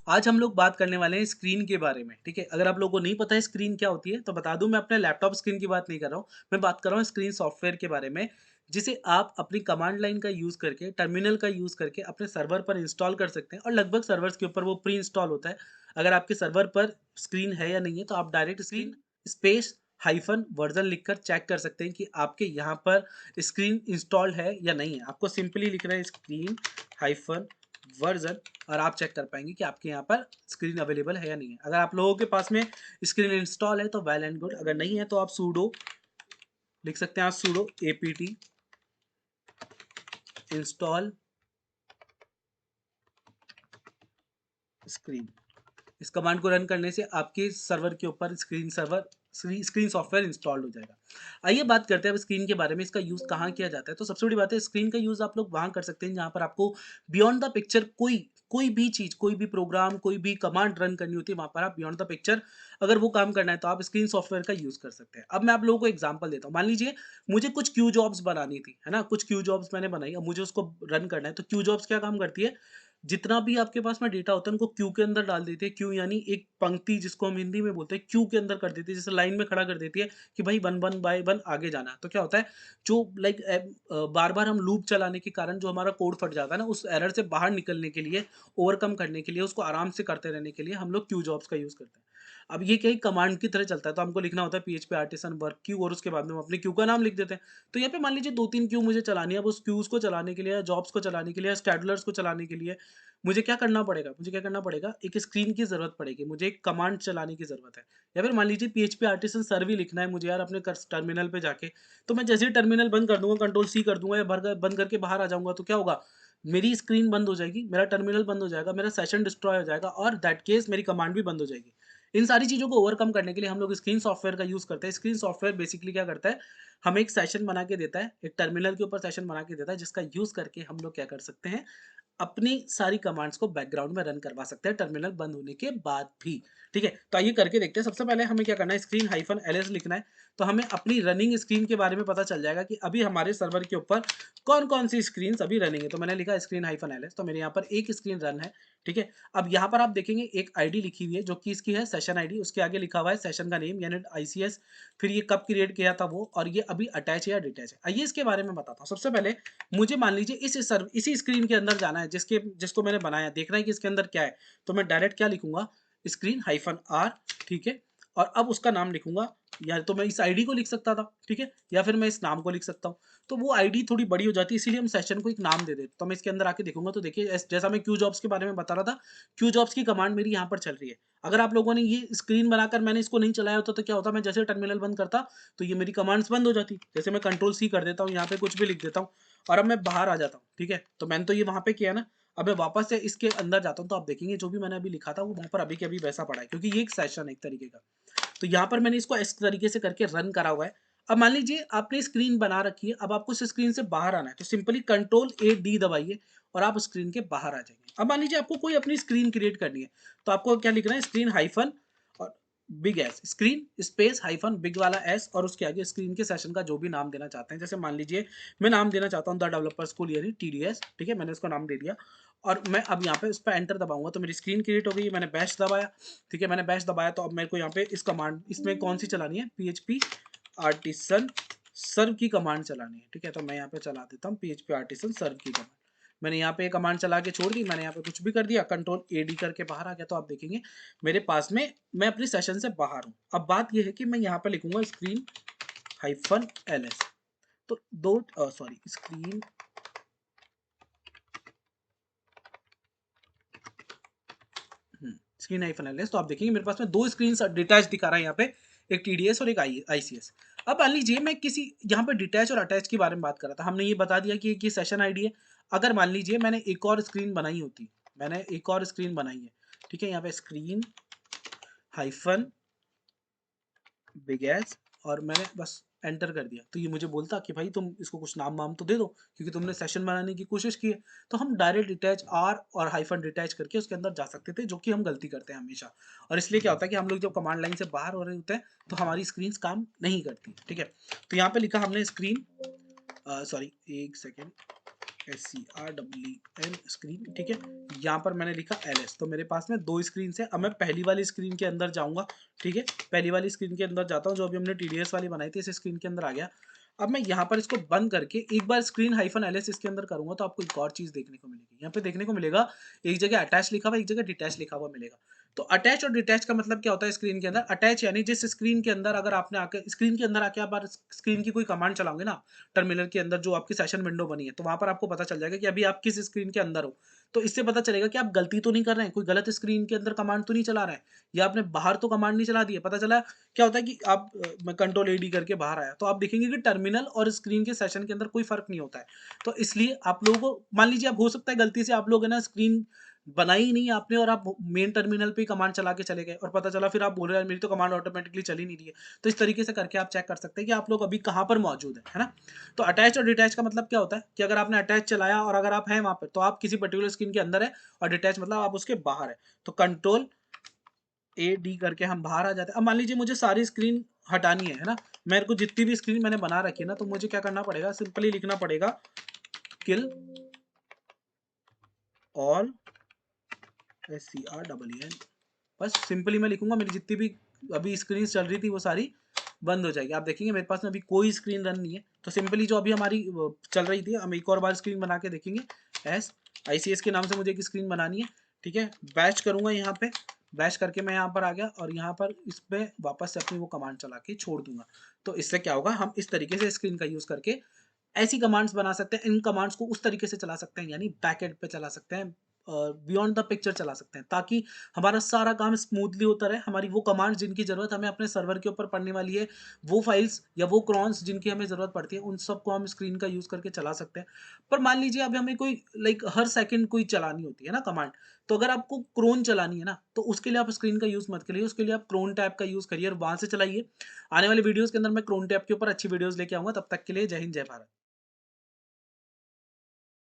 आज हम लोग बात करने वाले हैं स्क्रीन के बारे में, ठीक है? अगर आप लोगों को नहीं पता है स्क्रीन क्या होती है, तो बता दूँ मैं अपने लैपटॉप स्क्रीन की बात नहीं कर रहा हूँ, मैं बात कर रहा हूँ स्क्रीन सॉफ्टवेयर के बारे में, जिसे आप अपनी कमांड लाइन का यूज़ करके, टर्मिनल का यूज़ करके अपने सर्वर पर इंस्टॉल कर सकते हैं और लगभग सर्वर्स के ऊपर वो प्री इंस्टॉल होता है। अगर आपके सर्वर पर स्क्रीन है या नहीं है, तो आप direct screen space hyphen version लिखकर चेक कर सकते हैं कि आपके यहाँ पर स्क्रीन इंस्टॉल्ड है या नहीं है। आपको सिंपली लिखना है स्क्रीन हाइफ़न वर्ज़न और आप चेक कर पाएँगे कि आपके यहाँ पर स्क्रीन अवेलेबल है या नहीं है। अगर आप लोगों के पास में स्क्रीन इंस्टॉल है तो वेल एंड गुड, अगर नहीं है तो आप सूडो लिख सकते हैं, आप सूडो apt इंस्टॉल स्क्रीन। इस कमांड को रन करने से आपके सर्वर के ऊपर स्क्रीन सॉफ्टवेयर इंस्टॉल्ड हो जाएगा। आइए बात करते हैं अब स्क्रीन के बारे में, इसका यूज़ कहाँ किया जाता है। तो सबसे बड़ी बात है, स्क्रीन का यूज़ आप लोग वहाँ कर सकते हैं जहाँ पर आपको बियॉन्ड द पिक्चर कोई भी चीज़, कोई भी प्रोग्राम, कोई भी कमांड रन करनी होती है, वहाँ पर आप बियॉन्ड द पिक्चर अगर वो काम करना है तो आप स्क्रीन सॉफ्टवेयर का यूज़ कर सकते हैं। अब मैं आप लोगों को एग्जांपल देता हूँ। मान लीजिए मुझे कुछ क्यू जॉब्स बनानी थी, है ना? कुछ क्यू जॉब्स मैंने बनाई, अब मुझे उसको रन करना है। तो क्यू जॉब्स क्या काम करती है, जितना भी आपके पास में डेटा होता है उनको क्यू के अंदर डाल देती है। क्यू यानी एक पंक्ति, जिसको हम हिंदी में बोलते हैं, क्यू के अंदर कर देती है, जैसे लाइन में खड़ा कर देती है कि भाई 1 बाय 1 आगे जाना है। तो क्या होता है, जो लाइक बार-बार हम लूप चलाने के कारण जो हमारा कोड फट जाता है ना, उस एरर से बाहर निकलने के लिए, ओवरकम करने के लिए, उसको आराम से करते रहने के लिए हम लोग क्यू जॉब्स का यूज़ करते हैं। अब ये क्या, कमांड की तरह चलता है, तो हमको लिखना होता है पीएचपी आर्टिसन वर्क क्यू और उसके बाद में हम अपने क्यू का नाम लिख देते हैं। तो यहाँ पे मान लीजिए 2-3 क्यू मुझे चलानी है, अब उस क्यूज़ को चलाने के लिए, जॉब्स को चलाने के लिए, स्केड्यूलर्स को चलाने के लिए मुझे क्या करना पड़ेगा, एक स्क्रीन की ज़रूरत पड़ेगी, मुझे एक कमांड चलाने की ज़रूरत है। या फिर मान लीजिए पीएचपी आर्टिसन सर्व ही लिखना है मुझे यार अपने टर्मिनल पे जाके, तो मैं जैसे ही टर्मिनल बंद कर दूँगा, कंट्रोल सी कर दूँगा या बंद करके बाहर आ जाऊँगा, तो क्या होगा, मेरी स्क्रीन बंद हो जाएगी, मेरा टर्मिनल बंद हो जाएगा, मेरा सेशन डिस्ट्रॉय हो जाएगा और दैट केस मेरी कमांड भी बंद हो जाएगी। इन सारी चीज़ों को ओवरकम करने के लिए हम लोग स्क्रीन सॉफ्टवेयर का यूज़ करते हैं। स्क्रीन सॉफ्टवेयर बेसिकली क्या करता है, हमें एक सेशन बना के देता है, एक टर्मिनल के ऊपर सेशन बना के देता है, जिसका यूज़ करके हम लोग क्या कर सकते हैं, अपनी सारी कमांड्स को बैकग्राउंड में रन करवा सकते हैं टर्मिनल बंद होने के बाद भी। ठीक है? तो आइए करके देखते हैं। सबसे पहले हमें क्या करना है, स्क्रीन हाइफन एलएस लिखना है। तो हमें अपनी रनिंग स्क्रीन के बारे में पता चल जाएगा कि अभी हमारे सर्वर के ऊपर कौन-कौन सी स्क्रीन्स अभी रनिंग है। तो मैंने लिखा स्क्रीन हाइफन एलएस, तो मेरे यहाँ पर एक स्क्रीन रन है। ठीक है? अब यहाँ पर आप देखेंगे एक आईडी लिखी हुई है जो कि इसकी है सेशन आईडी, उसके आगे लिखा हुआ है सेशन का नेम यानी आईसीएस, फिर ये कब क्रिएट किया था वो, और ये अभी अटैच है या डिटैच है। आइए इसके बारे में बताता हूँ। सबसे पहले मुझे मान लीजिए इसी स्क्रीन के अंदर जाना है, जिसको मैंने बनाया, देखना है कि इसके अंदर क्या है। तो मैं डायरेक्ट क्या लिखूँगा, स्क्रीन हाइफ़न आर, ठीक है? और अब उसका नाम लिखूँगा, या तो मैं इस आईडी को लिख सकता था, ठीक है? या फिर मैं इस नाम को लिख सकता हूँ। तो वो आईडी थोड़ी बड़ी हो जाती है, इसीलिए हम सेशन को एक नाम दे देते। तो मैं इसके अंदर आके देखूँगा, तो देखिए जैसा मैं क्यू जॉब्स के बारे में बता रहा था, क्यू जॉब्स की कमांड मेरी यहाँ पर चल रही है। अगर आप लोगों ने ये स्क्रीन बनाकर मैंने इसको नहीं चलाया होता, तो क्या होता, मैं जैसे टर्मिनल बंद करता, तो ये मेरी कमांड्स बंद हो जाती। जैसे मैं कंट्रोल सी कर देता हूँ, यहाँ पे कुछ भी लिख देता हूँ और अब मैं बाहर आ जाता हूँ, ठीक है? तो मैंने तो ये वहाँ पे किया ना, अब मैं वापस से इसके अंदर जाता हूँ, तो आप देखेंगे जो भी मैंने अभी लिखा था वो वहाँ पर अभी के अभी वैसा पड़ा है, क्योंकि ये एक सेशन है एक तरीके का। तो यहाँ पर मैंने इसको इस तरीके से करके रन करा हुआ है। अब मान लीजिए आपने स्क्रीन बना रखी है, अब आपको इस स्क्रीन से बाहर आना है, तो सिंपली कंट्रोल ए डी दबाइए और आप स्क्रीन के बाहर आ जाएंगे। अब मान लीजिए आपको कोई अपनी स्क्रीन क्रिएट करनी है, तो आपको क्या लिखना है, स्क्रीन हाइफन और big S, screen space hyphen big वाला एस और उसके आगे स्क्रीन के सेशन का जो भी नाम देना चाहते हैं। जैसे मान लीजिए मैं नाम देना चाहता हूँ द डेवलपर स्कूल यानी टीडीएस, ठीक है? मैंने उसको नाम दे दिया और मैं अब यहाँ पे उस पर एंटर दबाऊंगा, तो मेरी स्क्रीन क्रिएट हो गई। मैंने बैश दबाया, ठीक है? मैंने बैश दबाया, तो अब मेरे को यहाँ पे इस कमांड, इसमें कौन सी चलानी है, पीएचपी आर्टिसन सर्व की कमांड चलानी है, ठीक है? तो मैं यहाँ पे चला देता हूँ पीएचपी आर्टिसन सर्व की कमांड। मैंने यहाँ पे कमांड चला के छोड़ दी, मैंने यहाँ पे कुछ भी कर दिया, कंट्रोल एडी करके बाहर आ गया, तो आप देखेंगे मेरे पास में मैं अपनी सेशन से बाहर हूँ। अब बात ये है कि मैं यहाँ पे लिखूंगा स्क्रीन हाइफन एलएस, तो दो sorry screen screen hyphen LS, तो आप देखेंगे मेरे पास में दो स्क्रीन डिटैच दिखा रहा है यहाँ पे, एक टीडीएस और एक आईसीएस। अब मान लीजिए मैं किसी यहाँ पे डिटैच और अटैच के बारे में बात कर रहा था, हमने ये बता दिया कि सेशन आईडी है। अगर मान लीजिए मैंने एक और स्क्रीन बनाई होती, मैंने एक और स्क्रीन बनाई है, ठीक है? यहाँ पे स्क्रीन हाइफन बिग एस और मैंने बस एंटर कर दिया, तो ये मुझे बोलता कि भाई तुम इसको कुछ नाम वाम तो दे दो, क्योंकि तुमने सेशन बनाने की कोशिश की है। तो हम डायरेक्ट डिटैच आर और हाइफन डिटैच करके उसके अंदर जा सकते थे, जो कि हम गलती करते हैं हमेशा। और इसलिए क्या होता है कि हम लोग जब कमांड लाइन से बाहर हो रहे होते हैं, तो हमारी स्क्रीन काम नहीं करती, ठीक है? तो यहाँ पे लिखा हमने स्क्रीन, सॉरी एक सेकेंड, SCREEN स्क्रीन, ठीक है। यहाँ पर मैंने लिखा LS, तो मेरे पास में 2 स्क्रीन है। अब मैं पहली वाली स्क्रीन के अंदर जाऊँगा, ठीक है। पहली वाली स्क्रीन के अंदर जाता हूँ, जो अभी हमने TDS वाली बनाई थी, इस स्क्रीन के अंदर आ गया। अब मैं यहाँ पर इसको बंद करके एक बार स्क्रीन -LS इसके अंदर करूँगा, तो आपको एक और चीज़ देखने को मिलेगी। यहाँ पे देखने को मिलेगा, एक जगह अटैच लिखा हुआ है, एक जगह डिटैच लिखा हुआ मिलेगा। तो अटैच और डिटैच का मतलब क्या होता है स्क्रीन के अंदर? अटैच यानी जिस स्क्रीन के अंदर अगर आपने आके स्क्रीन के अंदर आके आप बार स्क्रीन की कोई कमांड चलाओगे ना, टर्मिनल के अंदर जो आपकी सेशन विंडो बनी है, तो वहाँ पर आपको पता चल जाएगा कि अभी आप किस स्क्रीन के अंदर हो। तो इससे पता चलेगा कि आप गलती तो नहीं कर रहे हैं, कोई गलत स्क्रीन के अंदर कमांड तो नहीं चला रहे हैं, या आपने बाहर तो कमांड नहीं चला दी है। पता चला क्या होता है कि आप मैं कंट्रोल AD करके बाहर आया, तो आप देखेंगे कि टर्मिनल और स्क्रीन के सेशन के अंदर कोई फ़र्क नहीं होता है। तो इसलिए आप लोगों को मान लीजिए, आप हो सकता है गलती से आप लोग है ना स्क्रीन बनाई ही नहीं आपने, और आप मेन टर्मिनल पे ही कमांड चला के चले गए, और पता चला फिर आप बोल रहे हैं मेरी तो कमांड ऑटोमेटिकली चल ही नहीं रही है। तो इस तरीके से करके आप चेक कर सकते हैं कि आप लोग अभी कहाँ पर मौजूद है ना? तो अटैच और डिटैच का मतलब क्या होता है कि अगर आपने अटैच चलाया और अगर आप हैं वहाँ पे, तो आप किसी पर्टिकुलर स्क्रीन के अंदर है, और डिटैच मतलब आप उसके बाहर है। तो कंट्रोल AD करके हम बाहर आ जाते हैं। अब मान लीजिए मुझे सारी स्क्रीन हटानी है ना? मेरे को जितनी भी स्क्रीन मैंने बना रखी है ना, तो मुझे क्या करना पड़ेगा, सिंपली लिखना पड़ेगा किल ऑल SCREEN। बस सिंपली मैं लिखूंगा, मेरी जितनी भी अभी स्क्रीन चल रही थी वो सारी बंद हो जाएगी। आप देखेंगे मेरे पास में अभी कोई स्क्रीन रन नहीं है। तो सिंपली जो अभी हमारी चल रही थी, हम एक और बार स्क्रीन बना के देखेंगे। ICS के नाम से मुझे एक स्क्रीन बनानी है, ठीक है। बैच करूंगा यहाँ पे, बैच करके मैं यहाँ पर आ गया, और यहाँ पर इस पे वापस से अपनी वो कमांड चला के छोड़ दूंगा। तो इससे क्या होगा, हम इस तरीके से स्क्रीन का यूज़ करके ऐसी कमांड्स बना सकते हैं। इन कमांड्स को उस तरीके से चला सकते हैं, यानी बैक एंड पे चला सकते हैं, बियॉन्ड द पिक्चर चला सकते हैं, ताकि हमारा सारा काम स्मूथली होता रहे। हमारी वो कमांड्स जिनकी ज़रूरत हमें अपने सर्वर के ऊपर पड़ने वाली है, वो फाइल्स या वो क्रॉन्स जिनकी हमें ज़रूरत पड़ती है, उन सबको हम स्क्रीन का यूज़ करके चला सकते हैं। पर मान लीजिए अभी हमें कोई हर सेकंड कोई चलानी होती है ना कमांड, तो अगर आपको क्रोन चलानी है ना, तो उसके लिए आप स्क्रीन का यूज़ मत करिए, उसके लिए आप क्रोन टैब का यूज़ करिए और वहाँ से चलाइए। आने वाले वीडियोज़ के अंदर मैं क्रोन टैब के ऊपर अच्छी वीडियोज़ लेके आऊँगा। तब तक के लिए जय हिंद, जय भारत।